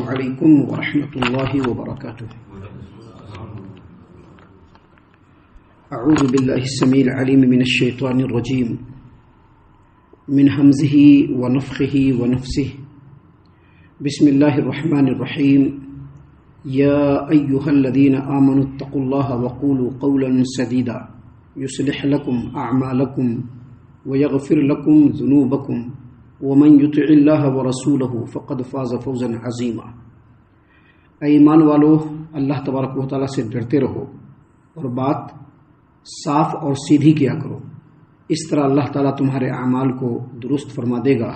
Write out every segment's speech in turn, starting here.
علیکم ورحمۃ اللہ وبرکاتہ۔ اعوذ باللہ السمیع العلیم من الشیطان الرجیم من حمزہ ونفخہ ونفثہ۔ بسم اللہ الرحمن الرحیم۔ یا ایھا الذین آمنوا اتقوا اللہ وقولوا قولا سدیدا یصلح لکم اعمالکم ویغفر لکم ذنوبکم ومن یطع اللہ ورسولہ فقد فاز فوزا عظیما۔ اے ایمان والو، اللہ تبارک و تعالیٰ سے ڈرتے رہو اور بات صاف اور سیدھی کیا کرو، اس طرح اللہ تعالیٰ تمہارے اعمال کو درست فرما دے گا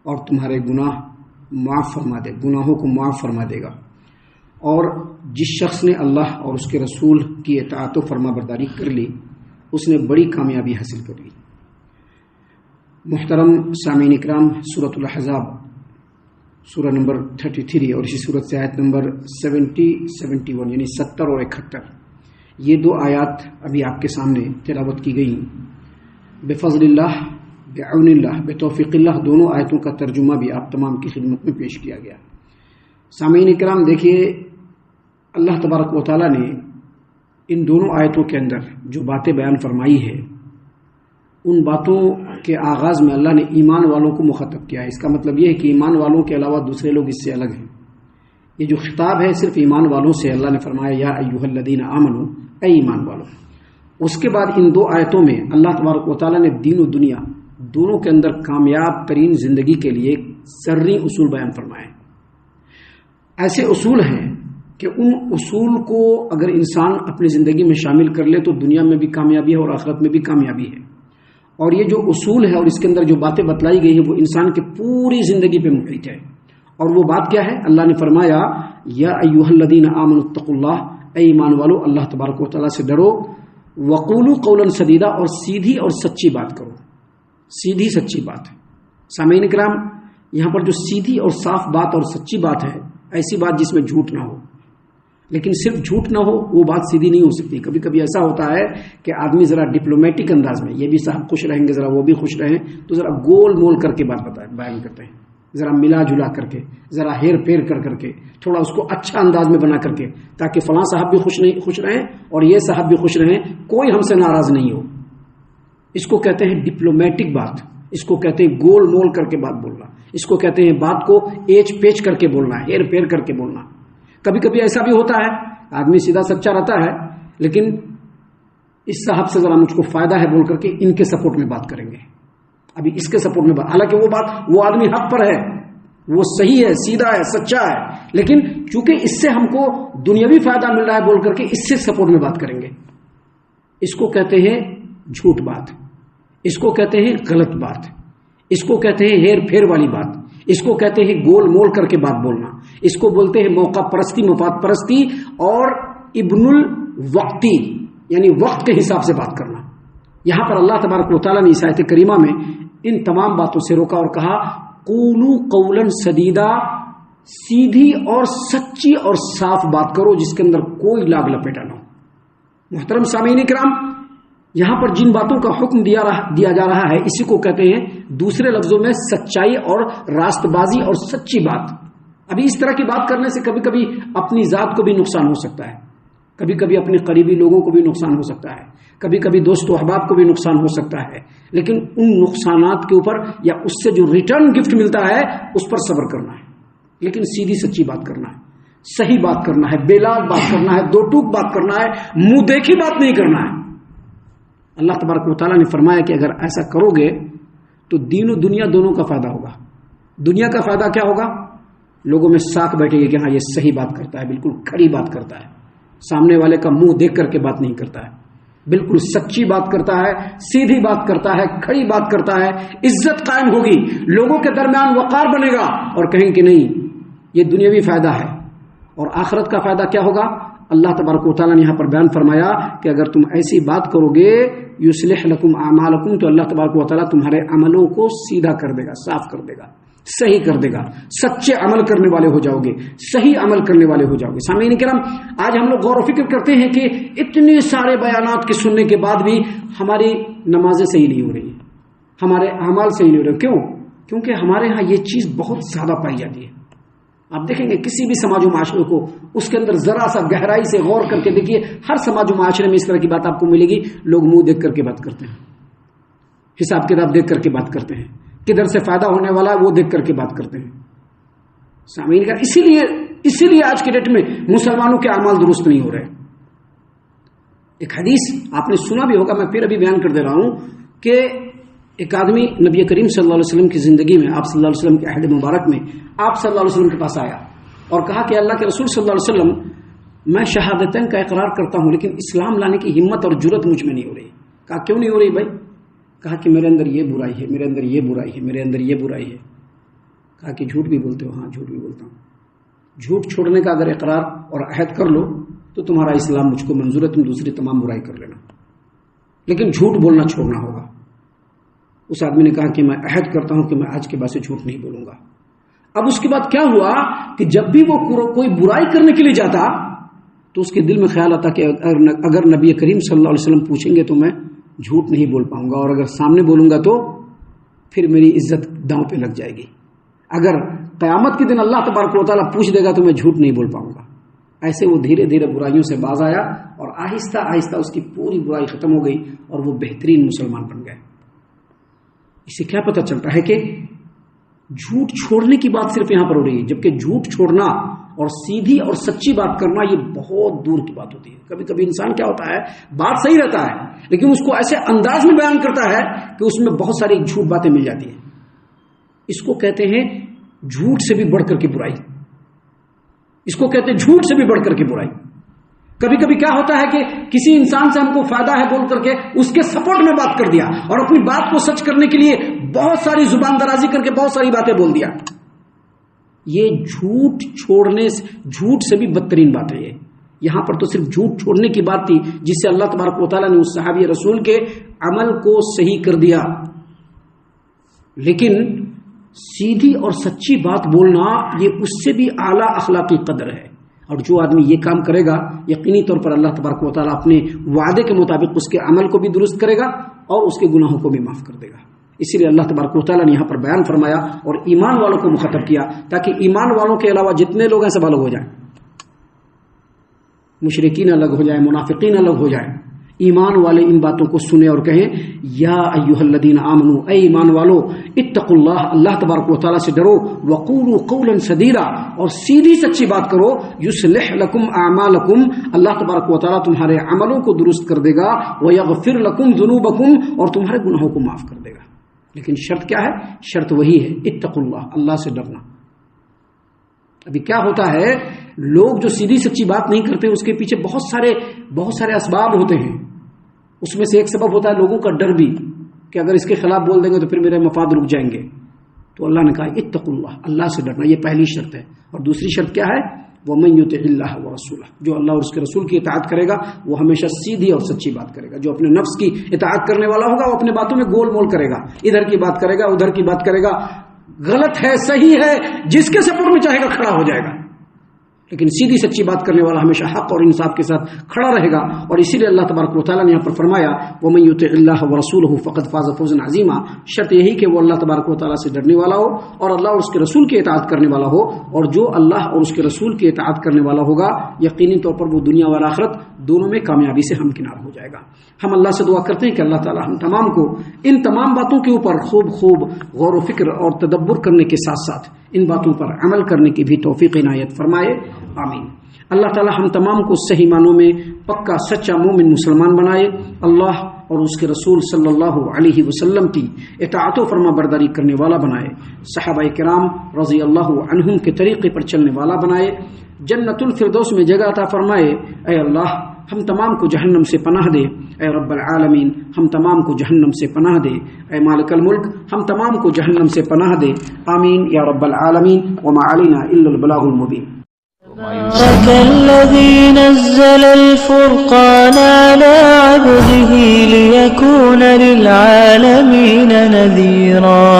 اور تمہارے گناہوں کو معاف فرما دے گا۔ اور جس شخص نے اللہ اور اس کے رسول کی اطاعت و فرما برداری کر لی، اس نے بڑی کامیابی حاصل کر لی۔ محترم سامعین اکرام، سورۃ الاحزاب سورہ نمبر 33 اور اسی سورت سے آیت نمبر 71 یعنی 70 اور 71، یہ دو آیات ابھی آپ کے سامنے تلاوت کی گئی۔ بفضل اللہ، بعون اللہ، بتوفیق اللہ، دونوں آیتوں کا ترجمہ بھی آپ تمام کی خدمت میں پیش کیا گیا۔ سامعین اکرام، دیکھیے اللہ تبارک و تعالیٰ نے ان دونوں آیتوں کے اندر جو باتیں بیان فرمائی ہے، ان باتوں کے آغاز میں اللہ نے ایمان والوں کو مخاطب کیا ہے۔ اس کا مطلب یہ ہے کہ ایمان والوں کے علاوہ دوسرے لوگ اس سے الگ ہیں۔ یہ جو خطاب ہے صرف ایمان والوں سے، اللہ نے فرمایا یا ایھا الذین آمنوا، اے ایمان والوں۔ اس کے بعد ان دو آیتوں میں اللہ تبارک و تعالیٰ نے دین و دنیا دونوں کے اندر کامیاب ترین زندگی کے لیے سرری اصول بیان فرمائے۔ ایسے اصول ہیں کہ ان اصول کو اگر انسان اپنی زندگی میں شامل کر لے تو دنیا میں بھی کامیابی ہے اور آخرت میں بھی کامیابی ہے۔ اور یہ جو اصول ہے اور اس کے اندر جو باتیں بتلائی گئی ہیں وہ انسان کے پوری زندگی پہ محیط ہے۔ اور وہ بات کیا ہے؟ اللہ نے فرمایا یا ایھا الذین آمنوا اتقوا اللہ، اے ایمان والو اللہ تبارک و تعالیٰ سے ڈرو، وقولوا قولا سدیدا، اور سیدھی اور سچی بات کرو۔ سیدھی سچی بات ہے۔ سامعین کرام، یہاں پر جو سیدھی اور صاف بات اور سچی بات ہے، ایسی بات جس میں جھوٹ نہ ہو۔ لیکن صرف جھوٹ نہ ہو وہ بات سیدھی نہیں ہو سکتی۔ کبھی کبھی ایسا ہوتا ہے کہ آدمی ذرا ڈپلومیٹک انداز میں، یہ بھی صاحب خوش رہیں گے، ذرا وہ بھی خوش رہیں، تو ذرا گول مول کر کے بات بیان کرتے ہیں، ذرا ملا جلا کر کے، ذرا ہیر پھیر کر کے، تھوڑا اس کو اچھا انداز میں بنا کر کے، تاکہ فلاں صاحب بھی خوش رہیں اور یہ صاحب بھی خوش رہیں، کوئی ہم سے ناراض نہیں ہو۔ اس کو کہتے ہیں ڈپلومیٹک بات، اس کو کہتے ہیں گول مول کر کے بات بولنا، اس کو کہتے ہیں بات کو ایچ پیچ کر کے بولنا، ہیر پھیر کر کے بولنا۔ کبھی کبھی ایسا بھی ہوتا ہے آدمی سیدھا سچا رہتا ہے، لیکن اس صاحب سے ذرا مجھ کو فائدہ ہے بول کر کے ان کے سپورٹ میں بات کریں گے، ابھی اس کے سپورٹ میں بات، حالانکہ وہ آدمی حق پر ہے، وہ صحیح ہے، سیدھا ہے، سچا ہے، لیکن چونکہ اس سے ہم کو دنیاوی فائدہ مل رہا ہے بول کر کے اس سے سپورٹ میں بات کریں گے۔ اس کو کہتے ہیں جھوٹ بات، اس کو کہتے ہیں غلط بات، اس کو کہتے ہیں ہیر پھیر والی بات، اس کو کہتے ہیں گول مول کر کے بات بولنا، اس کو بولتے ہیں موقع پرستی، مفاد پرستی اور ابن الوقتی، یعنی وقت کے حساب سے بات کرنا۔ یہاں پر اللہ تبارک و تعالیٰ نے اس آیت کریمہ میں ان تمام باتوں سے روکا اور کہا قولوا قولا سدیدا، سیدھی اور سچی اور صاف بات کرو جس کے اندر کوئی لاگ لپیٹا نہ ہو۔ محترم سامعین کرام، یہاں پر جن باتوں کا حکم دیا جا رہا ہے اسی کو کہتے ہیں دوسرے لفظوں میں سچائی اور راست بازی اور سچی بات۔ ابھی اس طرح کی بات کرنے سے کبھی کبھی اپنی ذات کو بھی نقصان ہو سکتا ہے، کبھی کبھی اپنے قریبی لوگوں کو بھی نقصان ہو سکتا ہے، کبھی کبھی دوست و احباب کو بھی نقصان ہو سکتا ہے، لیکن ان نقصانات کے اوپر یا اس سے جو ریٹرن گفٹ ملتا ہے اس پر صبر کرنا ہے، لیکن سیدھی سچی بات کرنا ہے، صحیح بات کرنا ہے، بے لاگ بات کرنا ہے، دو ٹوک بات کرنا ہے، منہ دیکھی بات نہیں کرنا ہے۔ اللہ تبارک و تعالیٰ نے فرمایا کہ اگر ایسا کرو گے تو دین و دنیا دونوں کا فائدہ ہوگا۔ دنیا کا فائدہ کیا ہوگا؟ لوگوں میں ساکھ بیٹھے گی کہ ہاں یہ صحیح بات کرتا ہے، بالکل کھڑی بات کرتا ہے، سامنے والے کا منہ دیکھ کر کے بات نہیں کرتا ہے، بالکل سچی بات کرتا ہے، سیدھی بات کرتا ہے، کھڑی بات کرتا ہے، عزت قائم ہوگی، لوگوں کے درمیان وقار بنے گا، اور کہیں کہ نہیں یہ دنیاوی فائدہ ہے۔ اور آخرت کا فائدہ کیا ہوگا؟ اللہ تبارک و تعالیٰ نے یہاں پر بیان فرمایا کہ اگر تم ایسی بات کرو گے یصلح لکم اعمالکم، تو اللہ تبارک و تعالیٰ تمہارے عملوں کو سیدھا کر دے گا، صاف کر دے گا، صحیح کر دے گا، سچے عمل کرنے والے ہو جاؤ گے، صحیح عمل کرنے والے ہو جاؤ گے۔ سامعین کرام، آج ہم لوگ غور و فکر کرتے ہیں کہ اتنے سارے بیانات کے سننے کے بعد بھی ہماری نمازیں صحیح نہیں ہو رہی ہیں، ہمارے اعمال صحیح نہیں ہو رہے۔ کیوں؟ کیونکہ ہمارے ہاں یہ چیز بہت زیادہ پائی جاتی ہے۔ آپ دیکھیں گے کسی بھی سماج و معاشرے کو اس کے اندر ذرا سا گہرائی سے غور کر کے دیکھیے، ہر سماج و معاشرے میں اس طرح کی بات آپ کو ملے گی. لوگ منہ دیکھ کر کے بات کرتے ہیں، حساب کتاب دیکھ کر کے بات کرتے ہیں، کدھر سے فائدہ ہونے والا ہے وہ دیکھ کر کے بات کرتے ہیں. سامعین کا اسی لیے آج کے ڈیٹ میں مسلمانوں کے اعمال درست نہیں ہو رہے. ایک حدیث آپ نے سنا بھی ہوگا، میں پھر ابھی بیان کر دے رہا ہوں کہ ایک آدمی نبی کریم صلی اللہ علیہ وسلم کی زندگی میں، آپ صلی اللہ علیہ وسلم کے عہد مبارک میں آپ صلی اللہ علیہ وسلم کے پاس آیا اور کہا کہ اللہ کے رسول صلی اللہ علیہ وسلم، میں شہادتین کا اقرار کرتا ہوں لیکن اسلام لانے کی ہمت اور جرت مجھ میں نہیں ہو رہی. کہا کیوں نہیں ہو رہی بھائی؟ کہا کہ میرے اندر یہ برائی ہے، میرے اندر یہ برائی ہے، میرے اندر یہ برائی ہے. کہا کہ جھوٹ بھی بولتے ہو؟ ہاں جھوٹ بھی بولتا ہوں. جھوٹ چھوڑنے کا اگر اقرار اور عہد کر لو تو تمہارا اسلام مجھ کو منظور ہے، تم دوسری تمام برائی کر لینا، لیکن جھوٹ بولنا چھوڑنا ہوگا. اس آدمی نے کہا کہ میں عہد کرتا ہوں کہ میں آج کے بعد سے جھوٹ نہیں بولوں گا. اب اس کے بعد کیا ہوا کہ جب بھی وہ کوئی برائی کرنے کے لیے جاتا تو اس کے دل میں خیال آتا کہ اگر نبی کریم صلی اللہ علیہ وسلم پوچھیں گے تو میں جھوٹ نہیں بول پاؤں گا، اور اگر سامنے بولوں گا تو پھر میری عزت داؤں پہ لگ جائے گی. اگر قیامت کے دن اللہ تبارک و تعالیٰ پوچھ دے گا تو میں جھوٹ نہیں بول پاؤں گا. ایسے وہ دھیرے دھیرے برائیوں سے باز آیا اور آہستہ آہستہ اس کی پوری برائی ختم ہو گئی اور وہ بہترین مسلمان بن گئے. اس سے کیا پتہ چلتا ہے کہ جھوٹ چھوڑنے کی بات صرف یہاں پر ہو رہی ہے، جبکہ جھوٹ چھوڑنا اور سیدھی اور سچی بات کرنا یہ بہت دور کی بات ہوتی ہے. کبھی کبھی انسان کیا ہوتا ہے، بات صحیح رہتا ہے لیکن اس کو ایسے انداز میں بیان کرتا ہے کہ اس میں بہت ساری جھوٹ باتیں مل جاتی ہیں. اس کو کہتے ہیں جھوٹ سے بھی بڑھ کر کے برائی، اس کو کہتے ہیں جھوٹ سے بھی بڑھ کر کے برائی. کبھی کبھی کیا ہوتا ہے کہ کسی انسان سے ہم کو فائدہ ہے بول کر کے اس کے سپورٹ میں بات کر دیا اور اپنی بات کو سچ کرنے کے لیے بہت ساری زبان درازی کر کے بہت ساری باتیں بول دیا. یہ جھوٹ سے بھی بدترین بات ہے. یہاں پر تو صرف جھوٹ چھوڑنے کی بات تھی جس سے اللہ تبارک و تعالیٰ نے اس صحابی رسول کے عمل کو صحیح کر دیا، لیکن سیدھی اور سچی بات بولنا یہ اس سے بھی اعلیٰ اخلاقی قدر ہے. اور جو آدمی یہ کام کرے گا یقینی طور پر اللہ تبارک و تعالیٰ اپنے وعدے کے مطابق اس کے عمل کو بھی درست کرے گا اور اس کے گناہوں کو بھی معاف کر دے گا. اسی لیے اللہ تبارک و تعالیٰ نے یہاں پر بیان فرمایا اور ایمان والوں کو مخاطب کیا تاکہ ایمان والوں کے علاوہ جتنے لوگ ہیں سب الگ ہو جائیں. مشرکین الگ ہو جائیں، منافقین الگ ہو جائیں. ایمان والے ان باتوں کو سنیں اور کہیں یا ایھا الذین آمنوا، اے ایمان والو، اتقوا اللہ، اللہ تبارک و تعالیٰ سے ڈرو، وقولوا قولا سدیدا، اور سیدھی سچی بات کرو، یصلح لکم اعمالکم، اللہ تبارک و تعالیٰ تمہارے عملوں کو درست کر دے گا، ویغفر لکم ذنوبکم، اور تمہارے گناہوں کو معاف کر دے گا. لیکن شرط کیا ہے؟ شرط وہی ہے اتقوا اللہ، اللہ سے ڈرنا. ابھی کیا ہوتا ہے، لوگ جو سیدھی سچی بات نہیں کرتے اس کے پیچھے بہت سارے اسباب ہوتے ہیں. اس میں سے ایک سبب ہوتا ہے لوگوں کا ڈر بھی کہ اگر اس کے خلاف بول دیں گے تو پھر میرے مفاد رک جائیں گے. تو اللہ نے کہا اتقوا اللہ، اللہ سے ڈرنا، یہ پہلی شرط ہے. اور دوسری شرط کیا ہے؟ وَمَن يُطِعِ اللَّهَ وَرَسُولَهُ، جو اللہ اور اس کے رسول کی اطاعت کرے گا وہ ہمیشہ سیدھی اور سچی بات کرے گا. جو اپنے نفس کی اطاعت کرنے والا ہوگا وہ اپنے باتوں میں گول مول کرے گا، ادھر کی بات کرے گا ادھر کی بات کرے گا، غلط ہے صحیح ہے جس کے سپورٹ میں چاہے گا کھڑا ہو جائے گا. لیکن سیدھی سچی بات کرنے والا ہمیشہ حق اور انصاف کے ساتھ کھڑا رہے گا. اور اسی لیے اللہ تبارک و تعالیٰ نے یہاں پر فرمایا وَمَن يُطِعِ اللَّهَ وَرَسُولَهُ فَقَدْ فَازَ فَوْزًا عَظِيمًا. شرط یہی کہ وہ اللہ تبارک و تعالیٰ سے ڈرنے والا ہو اور اللہ اور اس کے رسول کی اطاعت کرنے والا ہو. اور جو اللہ اور اس کے رسول کی اطاعت کرنے والا ہوگا یقینی طور پر وہ دنیا اور آخرت دونوں میں کامیابی سے ہمکنار ہو جائے گا. ہم اللہ سے دعا کرتے ہیں کہ اللہ تعالیٰ ہم تمام کو ان تمام باتوں کے اوپر خوب غور و فکر اور تدبر کرنے کے ساتھ ساتھ ان باتوں پر عمل کرنے کی بھی توفیق عنایت فرمائے. آمین. اللہ تعالی ہم تمام کو صحیح معنوں میں پکا سچا مومن مسلمان بنائے. اللہ اور اس کے رسول صلی اللہ علیہ وسلم کی اطاعت و فرما برداری کرنے والا بنائے. صحابہ کرام رضی اللہ عنہم کے طریقے پر چلنے والا بنائے. جنت الفردوس میں جگہ عطا فرمائے. اے اللہ ہم تمام کو جہنم سے پناہ دے. اے رب العالمین ہم تمام کو جہنم سے پناہ دے. اے مالک الملک ہم تمام کو جہنم سے پناہ دے. آمین یا رب العالمین. وما علینا الا البلاغ المبین. تبارك الذي نزل الفرقان على عبده ليكون للعالمين نذيرا.